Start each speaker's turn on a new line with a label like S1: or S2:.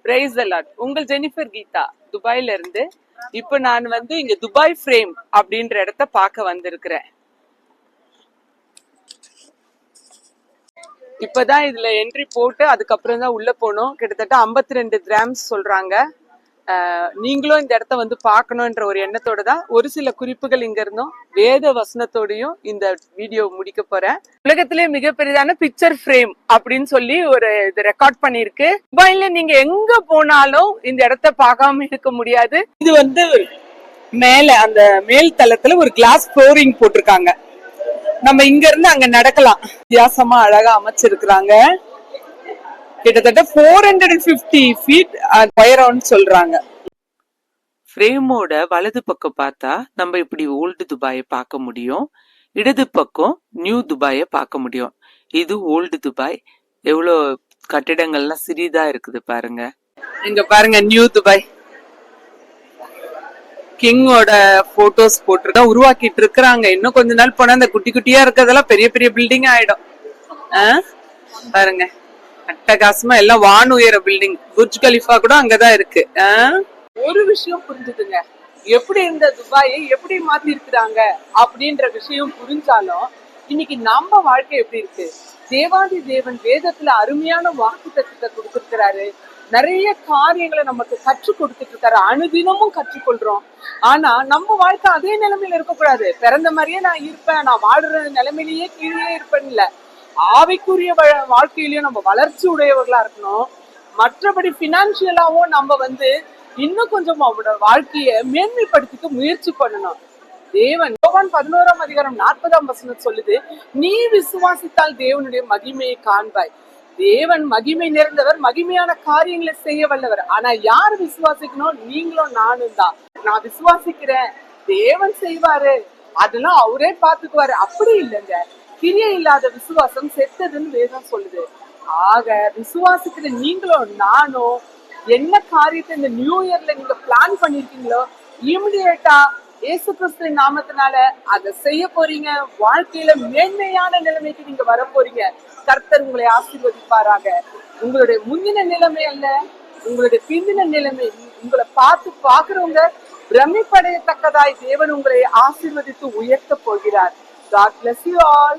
S1: Praise the Lord. உங்கள் Jennifer Geetha துபாயில இருந்து. இப்ப நான் இங்க துபாய் ஃப்ரேம் அப்படின்ற இடத்த பார்க்க வந்திருக்கிறேன். இப்பதான் இதுல என்ட்ரி போட்டு அதுக்கப்புறம் தான் உள்ள போனோம். கிட்டத்தட்ட 52 கிராம்ஸ் சொல்றாங்க. நீங்களும் இந்த இடத்த பார்க்கணும்ன்ற ஒரு எண்ணத்தோட தான் ஒரு சில குறிப்புகள் இங்க இருந்தும் வேத வசனத்தோடையும் இந்த வீடியோ முடிக்க போறேன். உலகத்திலே மிகப்பெரியதான பிக்சர் ஃப்ரேம் அப்படின்னு சொல்லி ஒரு இது ரெக்கார்ட் பண்ணிருக்கு. துபாயில நீங்க எங்க போனாலும் இந்த இடத்த பார்க்காம இருக்க முடியாது. இது மேல அந்த மேல் தளத்துல ஒரு கிளாஸ் ஃப்ளோரிங் போட்டிருக்காங்க. நம்ம இங்க இருந்து அங்க நடக்கலாம். வித்தியாசமா அழகா அமைச்சிருக்கிறாங்க. கிட்டத்தட்ட 450 feet உயரம்னு சொல்றாங்க. ஃப்ரேமோட வலது பக்கம் பார்த்தா நம்ம இப்படி ஓல்டு துபாயை பார்க்க முடியும். இடது பக்கம் நியூ துபாயை பார்க்க முடியும். இது ஓல்டு துபாய். எவ்வளோ கட்டிடங்கள்லாம் சிறிதா இருக்குது பாருங்க. இங்க பாருங்க நியூ துபாய். கிங்கோட போட்டோஸ் போட்டு உருவாக்கிட்டு இருக்கிறாங்க. இன்னும் கொஞ்ச நாள் போனா அந்த குட்டி குட்டியா இருக்கிறதெல்லாம் பெரிய பெரிய பில்டிங் ஆயிடும். பாருங்க அட்டகாசமா எல்லாம் வான் உயர பில்டிங். புர்ஜ் கலிஃபா கூட அங்கதான் இருக்கு. ஒரு விஷயம் புரிஞ்சுதுங்க, எப்படி இருந்த துபாயை எப்படி மாத்தி இருக்கிறாங்க அப்படின்ற விஷயம் புரிஞ்சாலும் இன்னைக்கு நம்ம வாழ்க்கை எப்படி இருக்கு. தேவாதி தேவன் வேதத்துல அருமையான வாக்கு தத்துவத்தை கொடுத்திருக்கிறாரு. நிறைய காரியங்களை நமக்கு கற்றுக் கொடுத்துட்டு இருக்காரு. அனுதினமும் கற்றுக்கொள்றோம். ஆனா நம்ம வாழ்க்கை அதே நிலைமையில இருக்கக்கூடாது. பிறந்த மாதிரியே நான் இருப்பேன், நான் வாடுற நிலைமையிலேயே கீழே இருப்பேன் இல்ல. ஆவிக்குரிய வாழ்க்கையிலயும் நம்ம வளர்ச்சி உடையவர்களா இருக்கணும். மற்றபடி பினான்சியலாவும் நம்ம இன்னும் கொஞ்சம் அவனோட வாழ்க்கைய மேன்மைப்படுத்திக்க முயற்சி பண்ணணும். தேவன் யோவான் 11ஆம் அதிகாரம் 40ஆம் வசனம் சொல்லுது, நீ விசுவாசித்தால் தேவனுடைய மகிமையை காண்பாய். தேவன் மகிமை நிறைந்தவர், மகிமையான காரியங்களை செய்ய வல்லவர். ஆனா யார் விசுவாசிக்கணும்? நீங்களும் நானும் தான். நான் விசுவாசிக்கிறேன், தேவன் செய்வாரு, அதெல்லாம் அவரே பாத்துக்குவாரு. அப்படி இல்லைங்க. கிரியை இல்லாத விசுவாசம் செத்ததுன்னு வேதம் சொல்லுது. ஆக விசுவாசிக்கிற நீங்களும் நானும் என்ன காரியத்தை இந்த நியூ இயர்ல நீங்க பிளான் பண்ணிருக்கீங்களோ இமிடியேட்டா இயேசு கிறிஸ்துவின் நாமத்தினால அதை செய்ய போறீங்க. வாழ்க்கையில மேன்மையான நிலைமைக்கு நீங்க வர போறீங்க. கர்த்தர் உங்களை ஆசீர்வதிப்பாராக. உங்களுடைய முந்தின நிலைமை அல்ல, உங்களுடைய பிந்தின நிலைமை. உங்களை பாக்குறவங்க பிரமிப்படையத்தக்கதாய் தேவன் உங்களை ஆசீர்வதித்து உயர்த்த போகிறார். God bless you all.